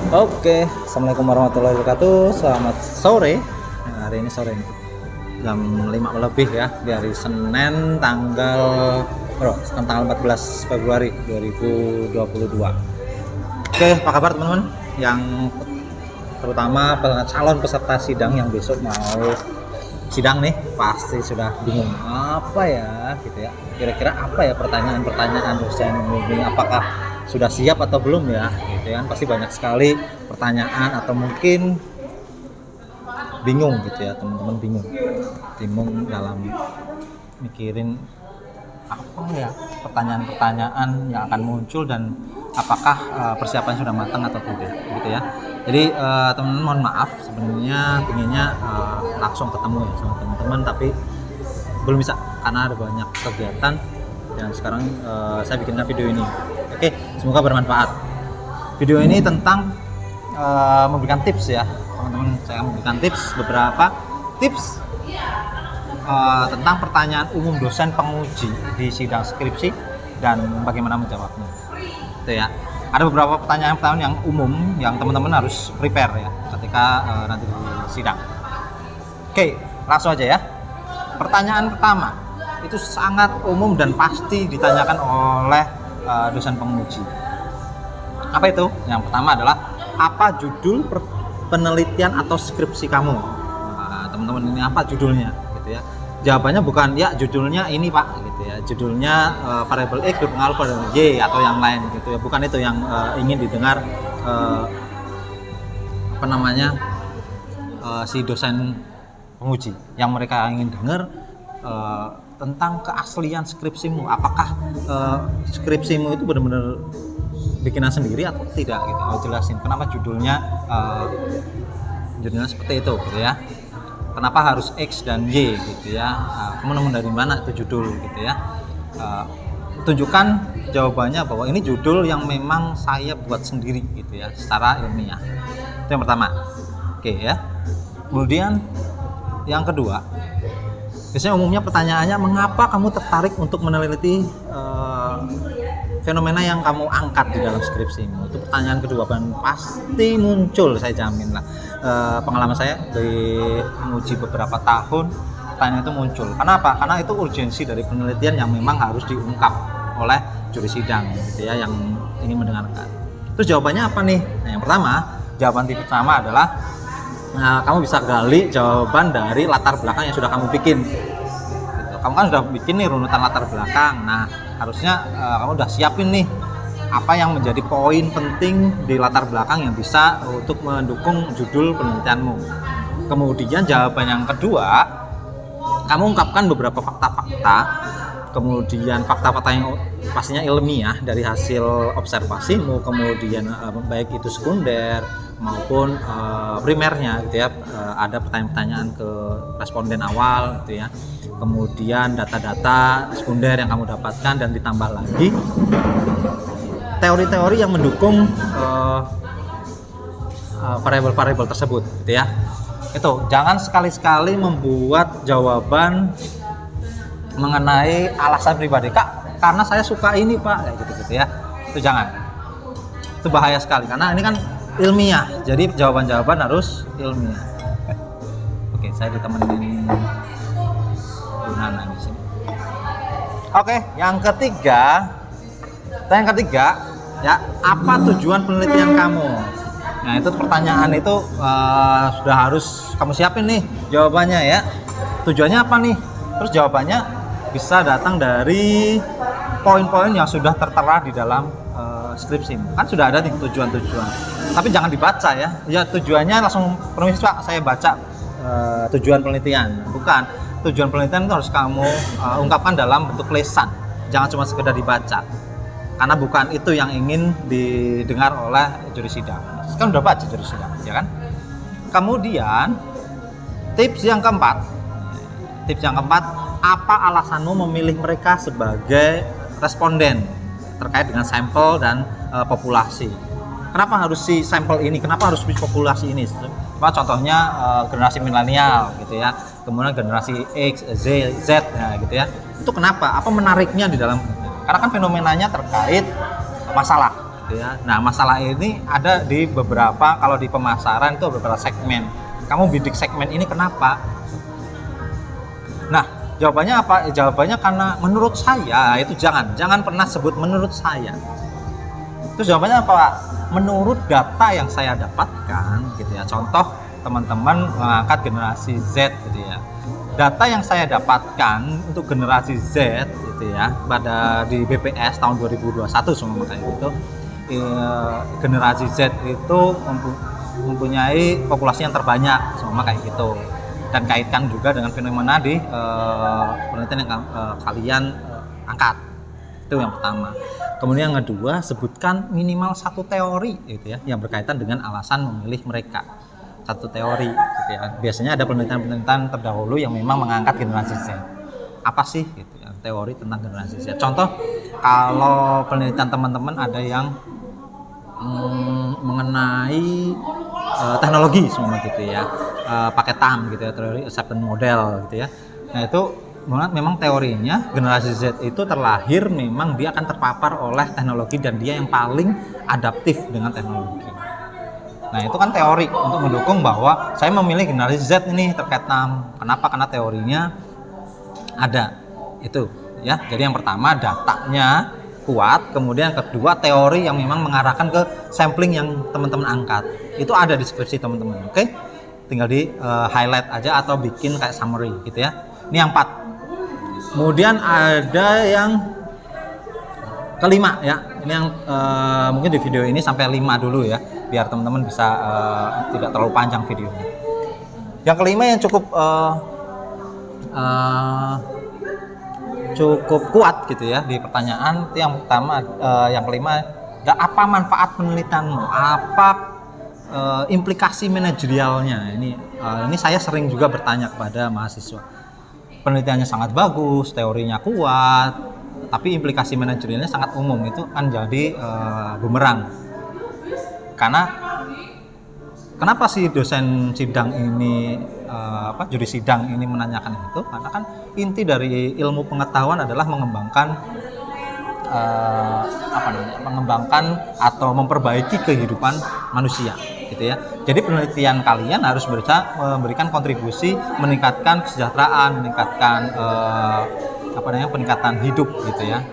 Oke, assalamualaikum warahmatullahi wabarakatuh. Selamat sore. Nah, hari ini sore nih, jam 5 lebih ya, di hari Senin tanggal 14 Februari 2022. Oke, apa kabar teman-teman? Yang terutama calon peserta sidang yang besok mau sidang nih, pasti sudah bingung apa ya, gitu ya. Kira-kira apa ya pertanyaan-pertanyaan dosen ini? Apakah sudah siap atau belum ya, gitu kan? Pasti banyak sekali pertanyaan atau mungkin bingung gitu ya, teman-teman bingung dalam mikirin apa ya pertanyaan-pertanyaan yang akan muncul dan apakah persiapan sudah matang atau tidak, gitu ya. Jadi teman-teman mohon maaf, sebenarnya inginnya langsung ketemu ya sama teman-teman, tapi belum bisa karena ada banyak kegiatan dan sekarang saya bikinkan video ini. Oke, semoga bermanfaat. Video ini tentang memberikan tips ya, teman-teman. Saya memberikan beberapa tips tentang pertanyaan umum dosen penguji di sidang skripsi dan bagaimana menjawabnya. Itu ya. Ada beberapa pertanyaan yang umum yang teman-teman harus prepare ya ketika nanti di sidang. Oke, langsung aja ya. Pertanyaan pertama itu sangat umum dan pasti ditanyakan oleh dosen penguji. Apa itu? Yang pertama adalah apa judul penelitian atau skripsi kamu? Nah, teman-teman, ini apa judulnya, gitu ya. Jawabannya bukan ya judulnya ini Pak, gitu ya. Judulnya variabel X berpengaruh pada Y atau yang lain, gitu ya. Bukan itu yang ingin didengar si dosen penguji. Yang mereka ingin dengar tentang keaslian skripsimu, apakah skripsimu itu benar-benar bikinan sendiri atau tidak, gitu. Jelasin kenapa judulnya seperti itu, gitu ya. Kenapa harus X dan Y, gitu ya. Kamu nemu dari mana itu judul, gitu ya. Tunjukkan jawabannya bahwa ini judul yang memang saya buat sendiri, gitu ya, secara ilmiah. Itu yang pertama. Oke ya. Kemudian yang kedua, biasanya umumnya pertanyaannya, mengapa kamu tertarik untuk meneliti fenomena yang kamu angkat di dalam skripsimu? Itu pertanyaan kedua dan pasti muncul, saya jamin lah. Pengalaman saya di menguji beberapa tahun, pertanyaan itu muncul. Kenapa? Karena itu urgensi dari penelitian yang memang harus diungkap oleh juri sidang, gitu ya, yang ingin mendengarkan. Terus jawabannya apa nih? Nah, yang pertama, jawaban tipe pertama adalah kamu bisa gali jawaban dari latar belakang yang sudah kamu bikin. Gitu. Kamu kan sudah bikin nih runutan latar belakang. Nah, harusnya kamu udah siapin nih apa yang menjadi poin penting di latar belakang yang bisa untuk mendukung judul penelitianmu. Kemudian jawaban yang kedua, kamu ungkapkan beberapa fakta-fakta, kemudian fakta-fakta yang pastinya ilmiah dari hasil observasimu, kemudian baik itu sekunder maupun primernya, gitu ya. Ada pertanyaan-pertanyaan ke responden awal, gitu ya. Kemudian data-data sekunder yang kamu dapatkan dan ditambah lagi teori-teori yang mendukung variabel-variabel tersebut, gitu ya. Itu jangan sekali-sekali membuat jawaban mengenai alasan pribadi, Kak, karena saya suka ini Pak, kayak gitu-gitu ya. Itu jangan. Itu bahaya sekali karena ini kan ilmiah, jadi jawaban-jawaban harus ilmiah. Oke, saya ditemenin Bu Nana di sini. Oke, yang ketiga ya, apa tujuan penelitian kamu? Nah, itu pertanyaan itu sudah harus kamu siapin nih jawabannya ya. Tujuannya apa nih? Terus jawabannya bisa datang dari poin-poin yang sudah tertera di dalam skripsi. Kan sudah ada nih tujuan-tujuan. Tapi jangan dibaca ya. Ya tujuannya langsung permisi Pak, saya baca tujuan penelitian. Bukan. Tujuan penelitian itu harus kamu ungkapkan dalam bentuk lisan. Jangan cuma sekedar dibaca. Karena bukan itu yang ingin didengar oleh juri sidang. Kan udah baca juri sidang, ya kan? Kemudian tips yang keempat, apa alasanmu memilih mereka sebagai responden terkait dengan sampel dan populasi? Kenapa harus si sampel ini? Kenapa harus populasi ini? Contohnya generasi milenial, gitu ya. Kemudian generasi X, Z, ya, gitu ya. Itu kenapa? Apa menariknya di dalam? Karena kan fenomenanya terkait masalah, gitu ya. Nah, masalah ini ada di beberapa, kalau di pemasaran itu beberapa segmen. Kamu bidik segmen ini kenapa? Nah, jawabannya apa? Jawabannya karena menurut saya itu jangan pernah sebut menurut saya. Itu jawabannya apa, Pak? Menurut data yang saya dapatkan gitu ya. Contoh teman-teman mengangkat generasi Z gitu ya. Data yang saya dapatkan untuk generasi Z gitu ya, pada di BPS tahun 2021 semua kayak gitu. Generasi Z itu mempunyai populasi yang terbanyak semua kayak gitu. Dan kaitkan juga dengan fenomena di penelitian yang kalian angkat. Itu yang pertama. Kemudian yang kedua, sebutkan minimal satu teori gitu ya yang berkaitan dengan alasan memilih mereka. Satu teori gitu ya. Biasanya ada penelitian-penelitian terdahulu yang memang mengangkat generasi Z. Apa sih gitu ya, teori tentang generasi Z. Contoh, kalau penelitian teman-teman ada yang mengenai teknologi semua gitu ya, pakai TAM gitu ya, teori acceptance model gitu ya. Nah, itu memang teorinya generasi Z itu terlahir memang dia akan terpapar oleh teknologi dan dia yang paling adaptif dengan teknologi. Nah, itu kan teori untuk mendukung bahwa saya memilih generasi Z ini terkait TAM. Kenapa? Karena teorinya ada. Itu ya. Jadi yang pertama datanya kuat, kemudian kedua teori yang memang mengarahkan ke sampling yang teman-teman angkat. Itu ada di deskripsi teman-teman. Oke? Tinggal di highlight aja atau bikin kayak summary gitu ya. Ini yang 4. Kemudian ada yang kelima ya. Ini yang mungkin di video ini sampai 5 dulu ya, biar teman-teman bisa tidak terlalu panjang videonya. Yang kelima yang cukup kuat gitu ya di pertanyaan itu yang pertama, yang kelima, apa manfaat penelitianmu, apa implikasi manajerialnya. Ini saya sering juga bertanya kepada mahasiswa. Penelitiannya sangat bagus, teorinya kuat, tapi implikasi manajerialnya sangat umum. Itu kan jadi bumerang. Karena kenapa sih dosen sidang ini juri sidang ini menanyakan itu? Karena kan inti dari ilmu pengetahuan adalah mengembangkan atau memperbaiki kehidupan manusia gitu ya. Jadi penelitian kalian harus memberikan kontribusi meningkatkan kesejahteraan, meningkatkan peningkatan hidup gitu ya.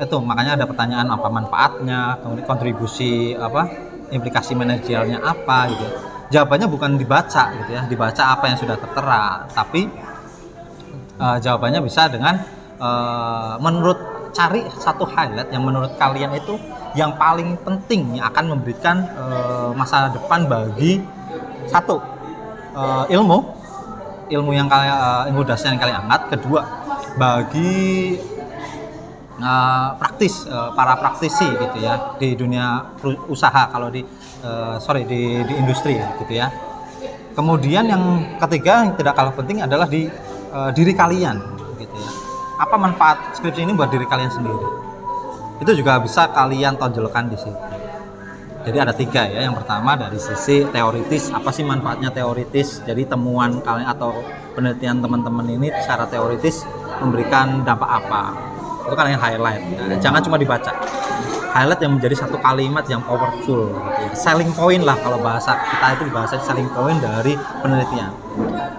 Itu makanya ada pertanyaan apa manfaatnya, kemudian kontribusi implikasi manajerialnya apa gitu. Jawabannya bukan dibaca gitu ya, dibaca apa yang sudah tertera, tapi jawabannya bisa dengan cari satu highlight yang menurut kalian itu yang paling penting yang akan memberikan masa depan bagi satu ilmu yang kalian ilmu dasar yang kalian angkat, kedua bagi para praktisi gitu ya di dunia usaha, kalau di industri gitu ya. Kemudian yang ketiga yang tidak kalah penting adalah di diri kalian gitu ya. Apa manfaat skripsi ini buat diri kalian sendiri? Itu juga bisa kalian tonjolkan di situ. Jadi ada 3 ya. Yang pertama dari sisi teoritis, apa sih manfaatnya teoritis? Jadi temuan kalian atau penelitian teman-teman ini secara teoritis memberikan dampak apa? Itu kan yang highlight. Nah, jangan cuma dibaca. Highlight yang menjadi satu kalimat yang powerful gitu ya. Selling point lah, kalau bahasa kita itu bahasa selling point dari penelitian.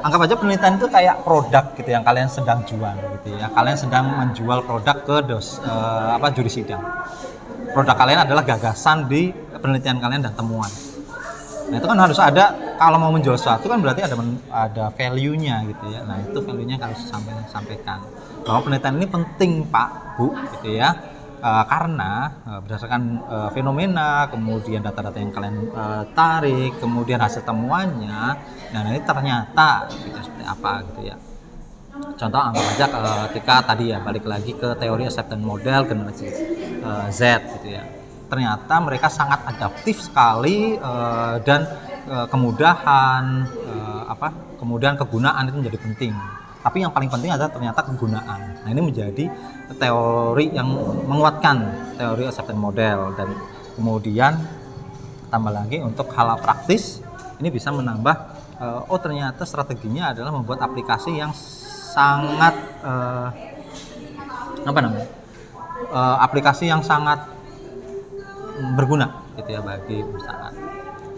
Anggap aja penelitian itu kayak produk gitu yang kalian sedang jual gitu ya. Kalian sedang menjual produk ke juri sidang. Produk kalian adalah gagasan di penelitian kalian dan temuan. Nah, itu kan harus ada, kalau mau menjual sesuatu kan berarti ada value-nya gitu ya. Nah, itu value-nya harus sampaikan. Bahwa penelitian ini penting, Pak, Bu gitu ya. Karena berdasarkan fenomena, kemudian data-data yang kalian tarik, kemudian hasil temuannya, nah ini ternyata gitu, seperti apa gitu ya. Contoh anggap aja ketika tadi ya balik lagi ke teori acceptance model generasi Z gitu ya. Ternyata mereka sangat adaptif sekali dan kemudahan kemudian kegunaan itu menjadi penting. Tapi yang paling penting adalah ternyata kegunaan. Nah, ini menjadi teori yang menguatkan teori acceptance model, dan kemudian tambah lagi untuk hal praktis ini bisa menambah ternyata strateginya adalah membuat aplikasi yang sangat aplikasi yang sangat berguna gitu ya bagi perusahaan.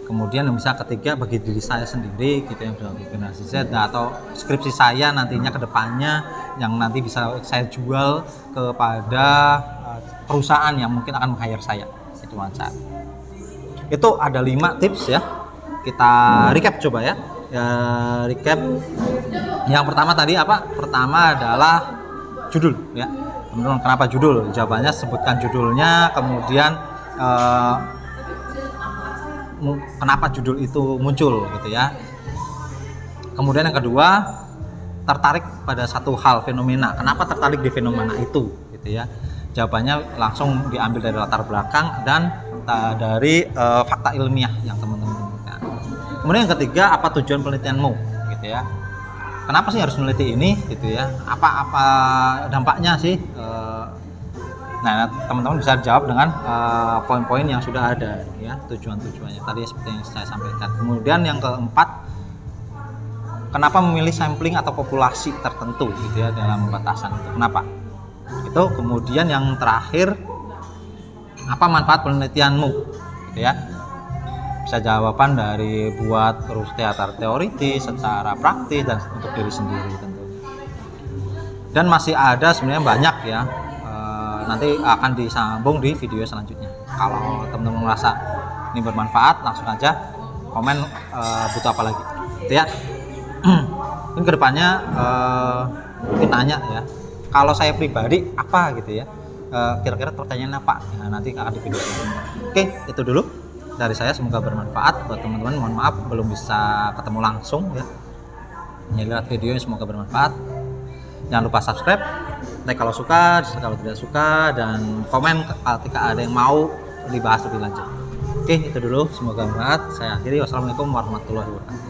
Kemudian yang bisa ketiga bagi diri saya sendiri gitu ya, bagi generasi Z atau skripsi saya nantinya ke depannya yang nanti bisa saya jual kepada perusahaan yang mungkin akan meng-hire saya. Itu aja. Itu ada 5 tips ya. Kita recap coba ya. Recap. Yang pertama tadi apa? Pertama adalah judul ya. Teman-teman, kenapa judul? Jawabannya sebutkan judulnya, kemudian kenapa judul itu muncul gitu ya. Kemudian yang kedua, tertarik pada satu hal, fenomena. Kenapa tertarik di fenomena itu gitu ya. Jawabannya langsung diambil dari latar belakang dan dari fakta ilmiah yang teman-teman temukan. Kemudian yang ketiga, apa tujuan penelitianmu gitu ya. Kenapa sih harus meneliti ini gitu ya? Apa dampaknya sih? Nah, teman-teman bisa jawab dengan poin-poin yang sudah ada ya, tujuan-tujuannya tadi seperti yang saya sampaikan. Kemudian yang keempat, kenapa memilih sampling atau populasi tertentu gitu ya dalam batasan itu? Kenapa? Itu. Kemudian yang terakhir, apa manfaat penelitianmu gitu ya? Bisa jawaban dari buat terus teoritis, secara praktis dan untuk diri sendiri tentunya. Dan masih ada sebenarnya banyak ya, nanti akan disambung di video selanjutnya. Kalau teman-teman merasa ini bermanfaat, langsung aja komen butuh apa lagi gitu ya. Mungkin kedepannya mungkin tanya ya, kalau saya pribadi apa gitu ya, kira-kira pertanyaan apa ya, nanti akan di video selanjutnya. Oke, itu dulu dari saya, semoga bermanfaat buat teman-teman. Mohon maaf belum bisa ketemu langsung ya. Lihat videonya, semoga bermanfaat. Jangan lupa subscribe, like kalau suka, dislike kalau tidak suka, dan komen ketika ada yang mau dibahas lebih lanjut. Oke, itu dulu, semoga bermanfaat. Saya akhiri, wassalamualaikum warahmatullahi wabarakatuh.